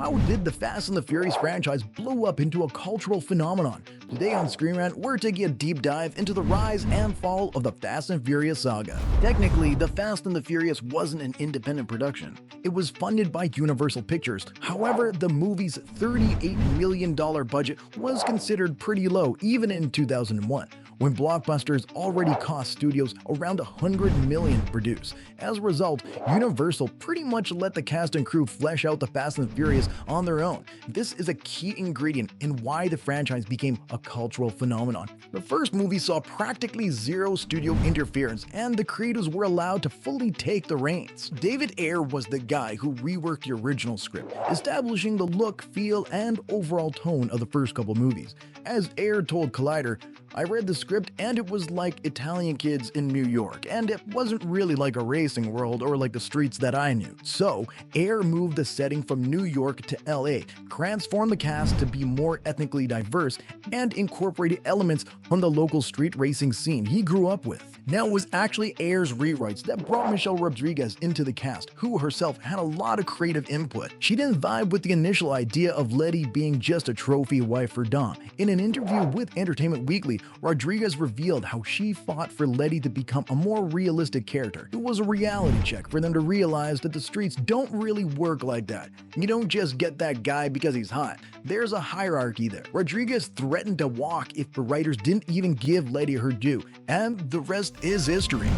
How did the Fast and the Furious franchise blow up into a cultural phenomenon? Today on ScreenRant, we're taking a deep dive into the rise and fall of the Fast and Furious saga. Technically, the Fast and the Furious wasn't an independent production. It was funded by Universal Pictures. However, the movie's $38 million budget was considered pretty low even in 2001, when blockbusters already cost studios around $100 million to produce. As a result, Universal pretty much let the cast and crew flesh out the Fast and Furious on their own. This is a key ingredient in why the franchise became a cultural phenomenon. The first movie saw practically zero studio interference, and the creators were allowed to fully take the reins. David Ayer was the guy who reworked the original script, establishing the look, feel, and overall tone of the first couple movies. As Ayer told Collider, "I read the script and it was like Italian kids in New York, and it wasn't really like a racing world or like the streets that I knew." So, Ayer moved the setting from New York to LA, transformed the cast to be more ethnically diverse, and incorporated elements from the local street racing scene he grew up with. Now, it was actually Ayer's rewrites that brought Michelle Rodriguez into the cast, who herself had a lot of creative input. She didn't vibe with the initial idea of Letty being just a trophy wife for Dom. In an interview with Entertainment Weekly, Rodriguez revealed how she fought for Letty to become a more realistic character. It was a reality check for them to realize that the streets don't really work like that. You don't just get that guy because he's hot. There's a hierarchy there. Rodriguez threatened to walk if the writers didn't even give Letty her due, and the rest is history.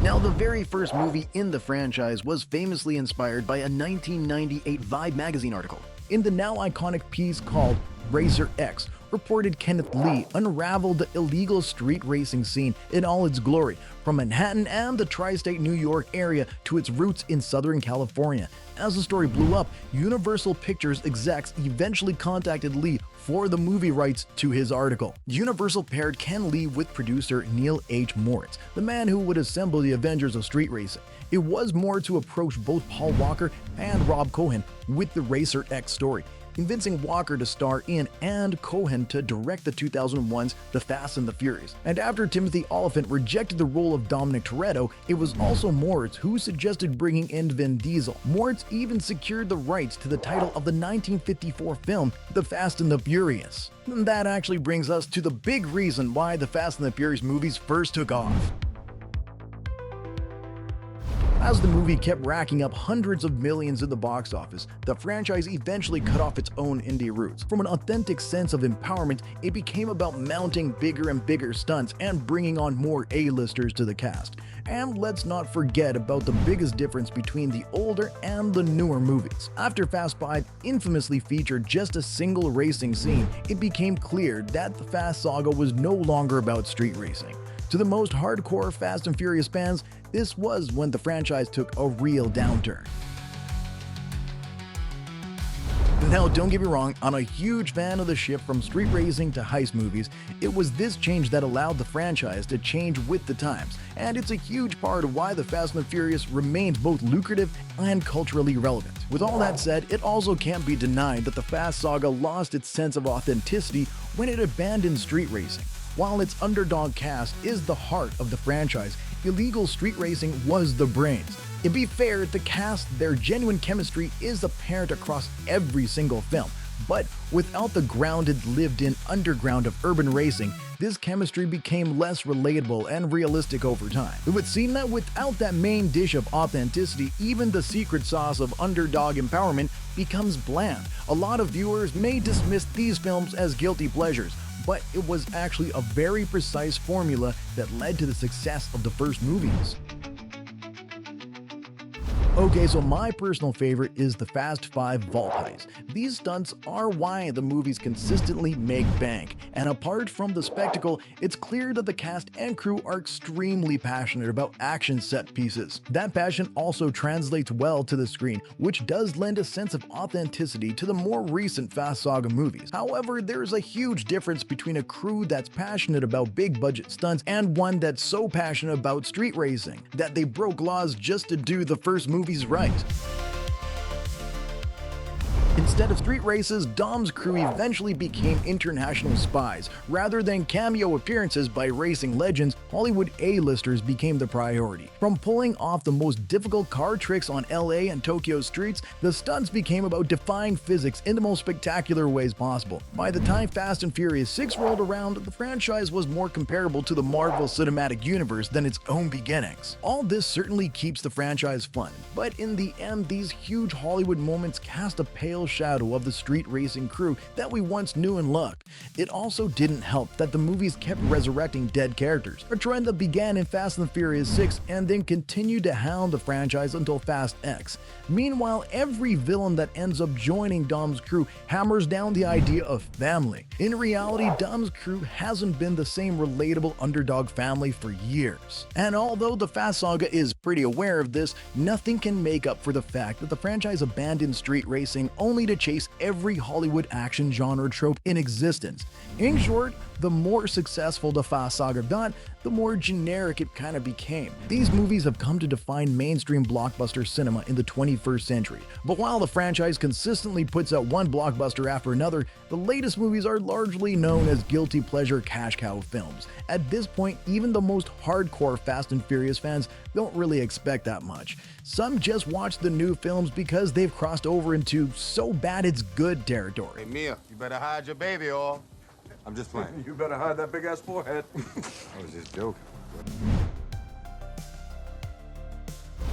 Now, the very first movie in the franchise was famously inspired by a 1998 Vibe magazine article. In the now iconic piece called Racer X, reported Kenneth Lee unraveled the illegal street racing scene in all its glory, from Manhattan and the tri-state New York area to its roots in Southern California. As the story blew up, Universal Pictures execs eventually contacted Lee for the movie rights to his article. Universal paired Ken Lee with producer Neil H. Moritz, the man who would assemble the Avengers of street racing. It was more to approach both Paul Walker and Rob Cohen with the Racer X story, convincing Walker to star in and Cohen to direct the 2001's The Fast and the Furious. And after Timothy Olyphant rejected the role of Dominic Toretto, it was also Moritz who suggested bringing in Vin Diesel. Moritz even secured the rights to the title of the 1954 film The Fast and the Furious. And that actually brings us to the big reason why the Fast and the Furious movies first took off. As the movie kept racking up hundreds of millions in the box office, the franchise eventually cut off its own indie roots. From an authentic sense of empowerment, it became about mounting bigger and bigger stunts and bringing on more A-listers to the cast. And let's not forget about the biggest difference between the older and the newer movies. After Fast 5 infamously featured just a single racing scene, it became clear that the Fast saga was no longer about street racing. To the most hardcore Fast and Furious fans, this was when the franchise took a real downturn. Now, don't get me wrong, I'm a huge fan of the shift from street racing to heist movies. It was this change that allowed the franchise to change with the times, and it's a huge part of why the Fast and the Furious remains both lucrative and culturally relevant. With all that said, it also can't be denied that the Fast saga lost its sense of authenticity when it abandoned street racing. While its underdog cast is the heart of the franchise, illegal street racing was the brains. To be fair, the cast, their genuine chemistry is apparent across every single film, but without the grounded, lived-in underground of urban racing, this chemistry became less relatable and realistic over time. It would seem that without that main dish of authenticity, even the secret sauce of underdog empowerment becomes bland. A lot of viewers may dismiss these films as guilty pleasures, but it was actually a very precise formula that led to the success of the first movies. Okay, so my personal favorite is the Fast 5 vault heist. These stunts are why the movies consistently make bank, and apart from the spectacle, it's clear that the cast and crew are extremely passionate about action set pieces. That passion also translates well to the screen, which does lend a sense of authenticity to the more recent Fast Saga movies. However, there's a huge difference between a crew that's passionate about big budget stunts and one that's so passionate about street racing that they broke laws just to do the first movie right. In Instead of street races, Dom's crew eventually became international spies. Rather than cameo appearances by racing legends, Hollywood A-listers became the priority. From pulling off the most difficult car tricks on LA and Tokyo streets, the stunts became about defying physics in the most spectacular ways possible. By the time Fast and Furious 6 rolled around, the franchise was more comparable to the Marvel Cinematic Universe than its own beginnings. All this certainly keeps the franchise fun, but in the end, these huge Hollywood moments cast a pale shadow of the street racing crew that we once knew and loved. It also didn't help that the movies kept resurrecting dead characters, a trend that began in Fast and Furious 6 and then continued to hound the franchise until Fast X. Meanwhile, every villain that ends up joining Dom's crew hammers down the idea of family. In reality, Dom's crew hasn't been the same relatable underdog family for years. And although the Fast saga is pretty aware of this, nothing can make up for the fact that the franchise abandoned street racing only to chase every Hollywood action genre trope in existence. In short, the more successful the Fast saga got, the more generic it kind of became. These movies have come to define mainstream blockbuster cinema in the 21st century. But while the franchise consistently puts out one blockbuster after another, the latest movies are largely known as guilty pleasure cash cow films. At this point, even the most hardcore Fast and Furious fans don't really expect that much. Some just watch the new films because they've crossed over into so bad it's good territory. Hey, Mia, you better hide your baby oil. I'm just playing. You better hide that big-ass forehead. I was just joking.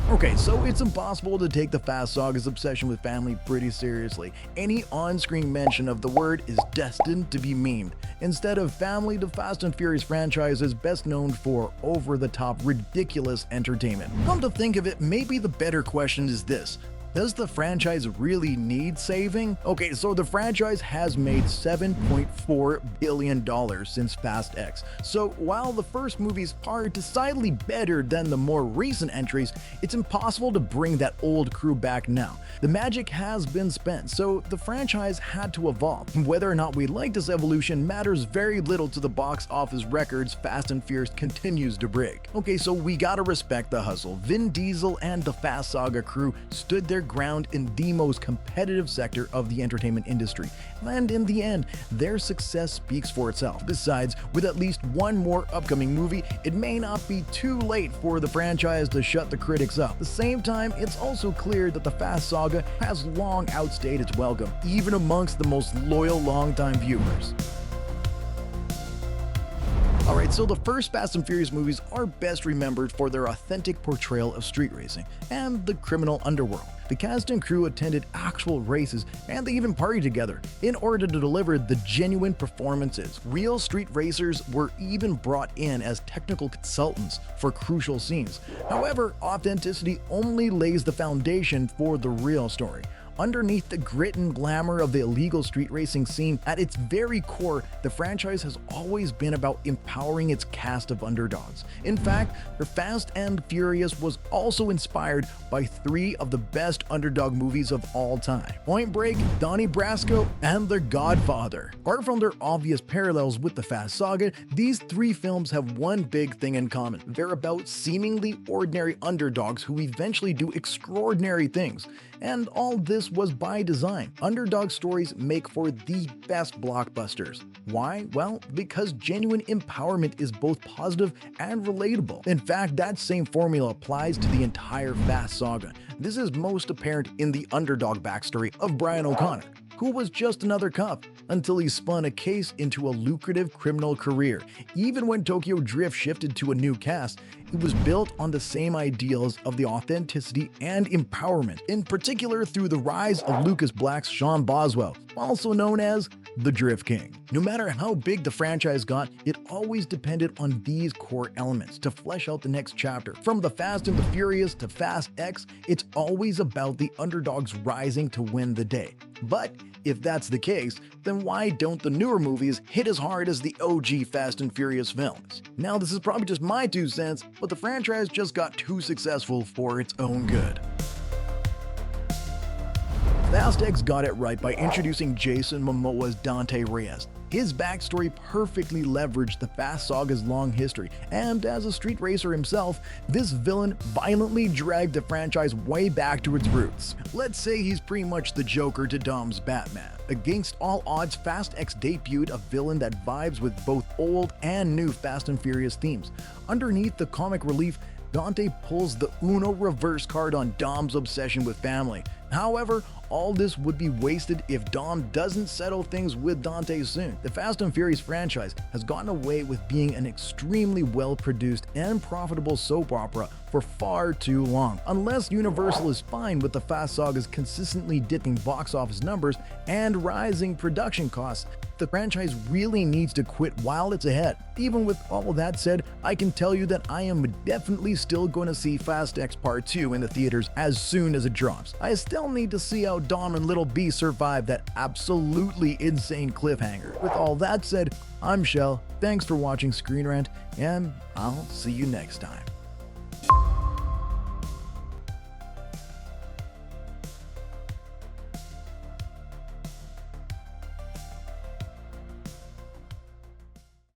Okay, so it's impossible to take the Fast saga's obsession with family pretty seriously. Any on-screen mention of the word is destined to be memed. Instead of family, the Fast and Furious franchise is best known for over-the-top, ridiculous entertainment. Come to think of it, maybe the better question is this: does the franchise really need saving? Okay, so the franchise has made $7.4 billion since Fast X. So while the first movies are decidedly better than the more recent entries, it's impossible to bring that old crew back now. The magic has been spent, so the franchise had to evolve. Whether or not we like this evolution matters very little to the box office records Fast and Furious continues to break. Okay, so we gotta respect the hustle. Vin Diesel and the Fast saga crew stood their ground in the most competitive sector of the entertainment industry, and in the end, their success speaks for itself. Besides, with at least one more upcoming movie, it may not be too late for the franchise to shut the critics up. At the same time, it's also clear that the Fast saga has long outstayed its welcome, even amongst the most loyal longtime viewers. Alright, so the first Fast and Furious movies are best remembered for their authentic portrayal of street racing and the criminal underworld. The cast and crew attended actual races, and they even partied together in order to deliver the genuine performances. Real street racers were even brought in as technical consultants for crucial scenes. However, authenticity only lays the foundation for the real story. Underneath the grit and glamour of the illegal street racing scene, at its very core, the franchise has always been about empowering its cast of underdogs. In fact, the Fast and Furious was also inspired by three of the best underdog movies of all time: Point Break, Donnie Brasco, and The Godfather. Apart from their obvious parallels with the Fast saga, these three films have one big thing in common. They're about seemingly ordinary underdogs who eventually do extraordinary things. And all this was by design. Underdog stories make for the best blockbusters. Why? Well, because genuine empowerment is both positive and relatable. In fact, that same formula applies to the entire Fast saga. This is most apparent in the underdog backstory of Brian O'Connor, who was just another cop until he spun a case into a lucrative criminal career. Even when Tokyo Drift shifted to a new cast, it was built on the same ideals of the authenticity and empowerment, in particular through the rise of Lucas Black's Sean Boswell, also known as the Drift King. No matter how big the franchise got, it always depended on these core elements to flesh out the next chapter. From the Fast and the Furious to Fast X, it's always about the underdogs rising to win the day. But if that's the case, then why don't the newer movies hit as hard as the OG Fast and Furious films? Now, this is probably just my 2 cents, but the franchise just got too successful for its own good. Fast X got it right by introducing Jason Momoa's Dante Reyes. His backstory perfectly leveraged the Fast saga's long history, and as a street racer himself, this villain violently dragged the franchise way back to its roots. Let's say he's pretty much the Joker to Dom's Batman. Against all odds, Fast X debuted a villain that vibes with both old and new Fast and Furious themes. Underneath the comic relief, Dante pulls the Uno reverse card on Dom's obsession with family. However, all this would be wasted if Dom doesn't settle things with Dante soon. The Fast and Furious franchise has gotten away with being an extremely well-produced and profitable soap opera for far too long. Unless Universal is fine with the Fast saga's consistently dipping box office numbers and rising production costs, the franchise really needs to quit while it's ahead. Even with all that said, I can tell you that I am definitely still going to see Fast X Part 2 in the theaters as soon as it drops. I still need to see how Dom and Little B survive that absolutely insane cliffhanger. With all that said, I'm Shell, thanks for watching Screen Rant, and I'll see you next time.